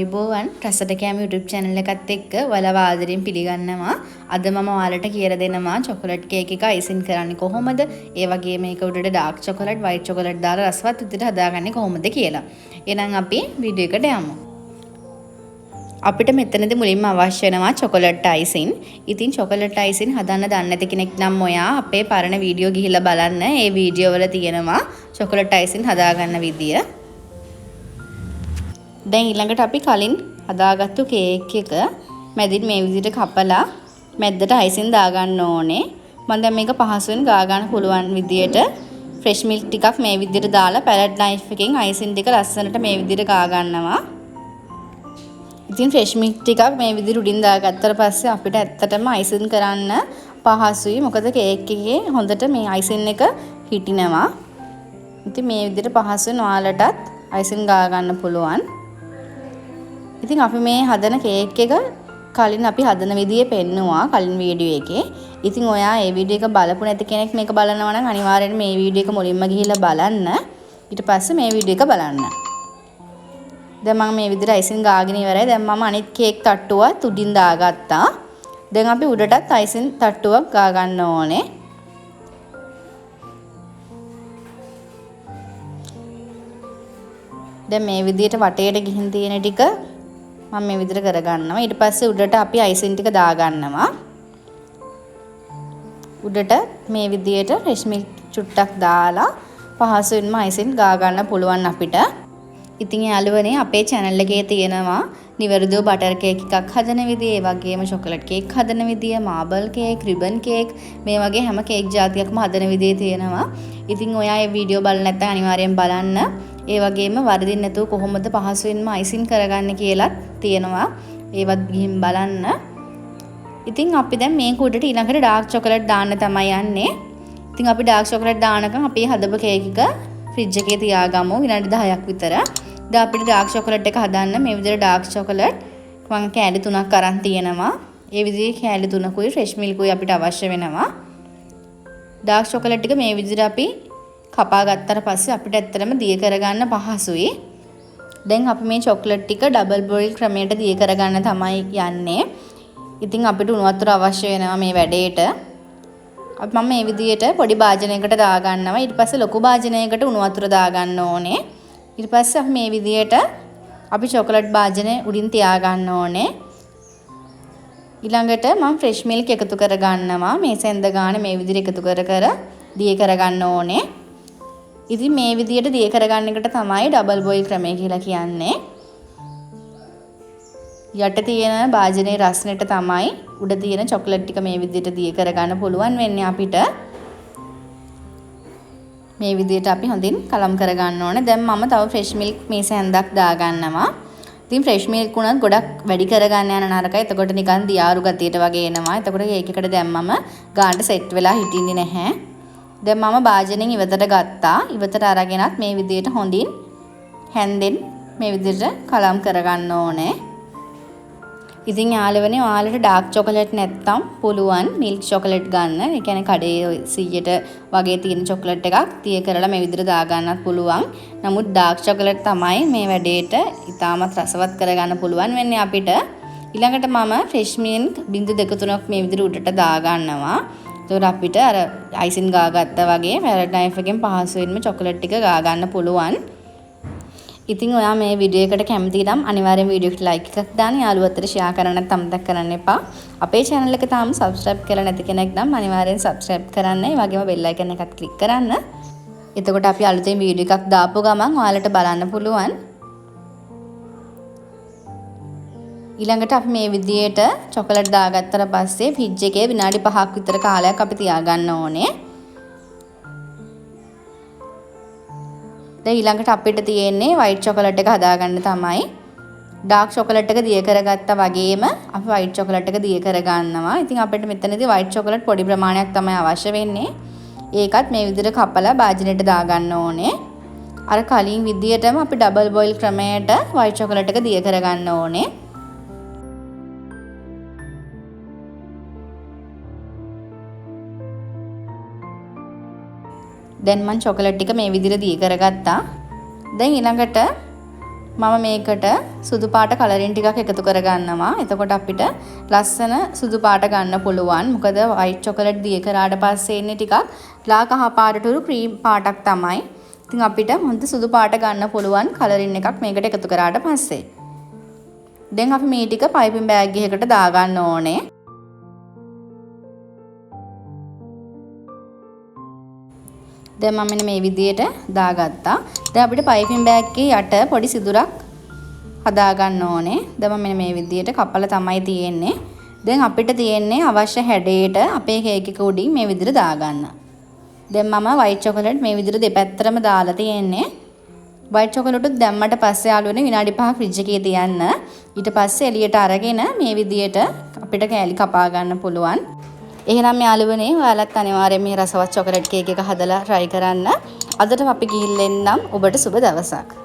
ආයුබෝවන් රසට කෑම YouTube channel එකත් එක්ක ඔයාලව ආදරෙන් පිළිගන්නවා. අද මම ඔයාලට කියලා දෙනවා චොකලට් කේක් එක අයිසින් කරන්නේ කොහොමද? ඒ වගේම මේක උඩට ඩාර්ක් චොකලට්, වයිට් චොකලට් දාලා රසවත් විදිහට හදාගන්නේ කොහොමද කියලා. එහෙනම් අපි වීඩියෝ එකට යමු. අපිට මෙතනදී මුලින්ම අවශ්‍ය වෙනවා චොකලට් අයිසින්. ඉතින් චොකලට් අයිසින් හදන්න දන්නේ නැති කෙනෙක් නම් ඔයා අපේ පරණ වීඩියෝ ගිහිල්ලා බලන්න. ඒ වීඩියෝ වල තියෙනවා චොකලට් අයිසින් හදාගන්න විදිය. දැන් ඊළඟට අපි කලින් හදාගත්තු කේක් එක මැදින් මේ විදිහට කපලා මැද්දට අයිසින් දාගන්න ඕනේ. මම දැන් මේක පහසුවෙන් ගා ගන්න පුළුවන් විදියට ෆ්‍රෙෂ් මිල්ක් ටිකක් මේ විදිහට දාලා පැලට් නයිෆ් එකෙන් අයිසින් ටික ලස්සනට මේ විදිහට ගා ගන්නවා. ඉතින් ෆ්‍රෙෂ් මිල්ක් ටිකක් මේ විදිහට උඩින් දාගත්තට පස්සේ අපිට ඇත්තටම අයිසින් කරන්න පහසුයි. මොකද කේක් එකේ හොඳට මේ අයිසින් එක හිටිනවා. ඉතින් මේ විදිහට පහසුවෙන් ඔයාලටත් අයිසින් ගා ගන්න පුළුවන්. ඉතින් අපි මේ හදන කේක් එක කලින් අපි හදන විදිය පෙන්නුවා කලින් වීඩියෝ එකේ. ඉතින් ඔයා මේ වීඩියෝ එක බලපු නැති කෙනෙක් මේක බලනවා නම් අනිවාර්යෙන් මේ වීඩියෝ එක මුලින්ම ගිහිල්ලා බලන්න. ඊට පස්සේ මේ වීඩියෝ එක බලන්න. දැන් මම මේ විදිහට අයිසින් ගාගෙන ඉවරයි. දැන් මම අනිත් කේක් තට්ටුවත් උඩින් දාගත්තා. දැන් අපි උඩටත් අයිසින් තට්ටුවක් ගා ගන්න ඕනේ. දැන් මේ විදිහට වටේට ගිහින් තියෙන ටික මම මේ විදිහට කරගන්නවා. ඊට පස්සේ උඩට අපි අයිසින් ටික දාගන්නවා. උඩට මේ විදිහට ෆ්‍රෙෂ් මිල්ක් චුට්ටක් දාලා පහසුවෙන්ම අයිසින් ගා ගන්න පුළුවන් අපිට. ඉතින් යාළුවනේ අපේ channel එකේ තියෙනවා නිවැරදිව බටර් කේක් එකක් හදන විදිය, ඒ වගේම චොකලට් කේක් හදන විදිය, මාබල් කේක්, රිබන් කේක් මේ වගේ හැම කේක් జాතියක්ම හදන විදිය තියෙනවා. ඉතින් ඔයා මේ වීඩියෝ බලලා නැත්නම් අනිවාර්යෙන් බලන්න. ඒ වගේම වරදින් නැතුව කොහොමද පහසුවෙන්ම අයිසින් කරගන්න කියලා තියෙනවා. ඒවත් ගිහින් බලන්න. ඉතින් අපි දැන් මේක උඩට ඊළඟට ඩාර්ක් චොකලට් දාන්න තමයි යන්නේ. ඉතින් අපි ඩාර්ක් චොකලට් දානකම් අපි හදපු කේක් එක ෆ්‍රිජ් එකේ තියාගමු විනාඩි 10ක් විතර. දැන් අපිට ඩාර්ක් චොකලට් එක හදන්න මේ විදිහට ඩාර්ක් චොකලට් මම කෑලි 3ක් අරන් තියෙනවා. ඒ විදිහේ කෑලි 3කුයි ෆ්‍රෙෂ් මිල්කුයි අපිට අවශ්‍ය වෙනවා. ඩාර්ක් චොකලට් එක මේ විදිහට අපි කපා ගත්තට පස්සේ අපිට ඇත්තටම දිය කරගන්න පහසුයි. දැන් අපි මේ චොකලට් ටික ඩබල් බොයිල් ක්‍රමයට දිය කරගන්න තමයි යන්නේ. ඉතින් අපිට උණු වතුර අවශ්‍ය වෙනවා මේ වැඩේට. අපි මම මේ විදිහට පොඩි භාජනයකට දාගන්නවා. ඊට පස්සේ ලොකු භාජනයකට උණු වතුර දාගන්න ඕනේ. ඊට පස්සේ අපි මේ විදිහට අපි චොකලට් භාජනය උඩින් තියාගන්න ඕනේ. ඊළඟට මම ෆ්‍රෙෂ් මිල්ක් එකතු කරගන්නවා. මේ සෙන්ද ගානේ මේ විදිහට එකතු කර දිය කරගන්න ඕනේ. ඉතින් මේ විදිහට දිය කරගන්න එකට තමයි ඩබල් බොයිල් ක්‍රමය කියලා කියන්නේ. යට තියෙන භාජනයේ රස්නෙට තමයි උඩ තියෙන චොකලට් ටික මේ විදිහට දිය කරගන්න පුළුවන් වෙන්නේ අපිට. මේ විදිහට අපි හොඳින් කලම් කරගන්න ඕනේ. දැන් මම තව ෆ්‍රෙෂ් මිල්ක් මේ සැන්දක් දාගන්නවා. ඉතින් ෆ්‍රෙෂ් මිල්ක් උනත් ගොඩක් වැඩි කරගන්න යන නරකයි. එතකොට නිකන් දියාරු ගතියට වගේ එනවා. එතකොට කේක් එකට දැම්මම ගානට සෙට් වෙලා හිටින්නේ නැහැ. දැන් මම භාජනෙන් ඉවතට ගත්තා. ඉවතට අරගෙනත් මේ විදිහට හොඳින් හැන්දෙන් මේ විදිහට කලම් කරගන්න ඕනේ. ඉතින් යාළුවනේ ඔයාලට ඩාර්ක් චොකලට් නැත්තම් පුළුවන් මිල්ක් චොකලට් ගන්න. ඒ කියන්නේ කඩේ 100ට වගේ තියෙන චොකලට් එකක් තිය කරලා මේ විදිහට දාගන්නත් පුළුවන්. නමුත් ඩාර්ක් චොකලට් තමයි මේ වැඩේට ඉතාමත් රසවත් කරගන්න පුළුවන් වෙන්නේ අපිට. ඊළඟට මම ෆ්‍රෙෂ් මිල්ක් බිංදු 2-3ක් මේ විදිහට උඩට දාගන්නවා. එතකොට අපිට අර අයිසින් ගාගත්තා වගේ පැලට් නයිෆ් එකෙන් පහසුවෙන්ම චොකලට් ටික ගා ගන්න පුළුවන්. ඉතින් ඔයා මේ වීඩියෝ එකට කැමති නම් අනිවාර්යෙන් වීඩියෝ එකට ලයික් එකක් දාන්න, යාළුවෝ අතර ෂෙයා කරන්නත් අමතක කරන්න එපා. අපේ channel එක තාම subscribe කරලා නැති කෙනෙක් නම් අනිවාර්යෙන් subscribe කරන්න. ඒ වගේම bell icon එකත් click කරන්න. එතකොට අපි අලුතෙන් වීඩියෝ එකක් දාපු ගමන් ඔයාලට බලන්න පුළුවන්. ඊළඟට අපි මේ විදිහට චොකලට් දාගත්තට පස්සේ ෆ්‍රිජ් එකේ විනාඩි 5ක් විතර කාලයක් අපි තියාගන්න ඕනේ. දැන් ඊළඟට අපිට තියෙන්නේ වයිට් චොකලට් එක හදාගන්න තමයි. ඩාර්ක් චොකලට් එක දිය කරගත්තා වගේම අපි වයිට් චොකලට් එක දිය කරගන්නවා. ඉතින් අපිට මෙතනදී වයිට් චොකලට් පොඩි ප්‍රමාණයක් තමයි අවශ්‍ය වෙන්නේ. ඒකත් මේ විදිහට කපලා භාජනයට දාගන්න ඕනේ. අර කලින් විදිහටම අපි ඩබල් බොයිල් ක්‍රමයට වයිට් චොකලට් එක දිය කරගන්න ඕනේ. දැන් මම චොකලට් ටික මේ විදිහට දිය කරගත්තා. දැන් ඊළඟට මම මේකට සුදු පාට කලරින් ටිකක් එකතු කරගන්නවා. එතකොට අපිට ලස්සන සුදු පාට ගන්න පුළුවන්. මොකද white chocolate දිය කරාට පස්සේ එන්නේ ටිකක් ලා කහ පාටට උරු ක්‍රීම් පාටක් තමයි. ඉතින් අපිට හොඳ සුදු පාට ගන්න පුළුවන් කලරින් එකක් මේකට එකතු කරාට පස්සේ. දැන් අපි මේ ටික පයිපින් බෑග් එකකට දාගන්න ඕනේ. දැන් මම මෙන්න මේ විදියට දාගත්තා. දැන් අපිට පයිපින් බෑග් එකේ යට පොඩි සිදුරක් හදා ගන්න ඕනේ. දැන් මම මෙන්න මේ විදියට කපලා තමයි තියෙන්නේ. දැන් අපිට තියෙන්නේ අවශ්‍ය හැඩයට අපේ කේක් එක උඩින් මේ විදියට දාගන්න. දැන් මම white chocolate මේ විදියට දෙපැත්තටම දාලා තියෙන්නේ. white chocolate උත් දැම්මට පස්සේ යාළුවනේ විනාඩි 5ක් ෆ්‍රිජ් එකේ තියන්න. ඊට පස්සේ එළියට අරගෙන මේ විදියට අපිට කෑලි කපා ගන්න පුළුවන්. එහෙනම් යාළුවනේ ඔයාලත් අනිවාර්යයෙන් මේ රසවත් chocolate cake එක හදලා try කරන්න. අදට අපි ගිහින් එන්නම්. ඔබට සුබ දවසක්.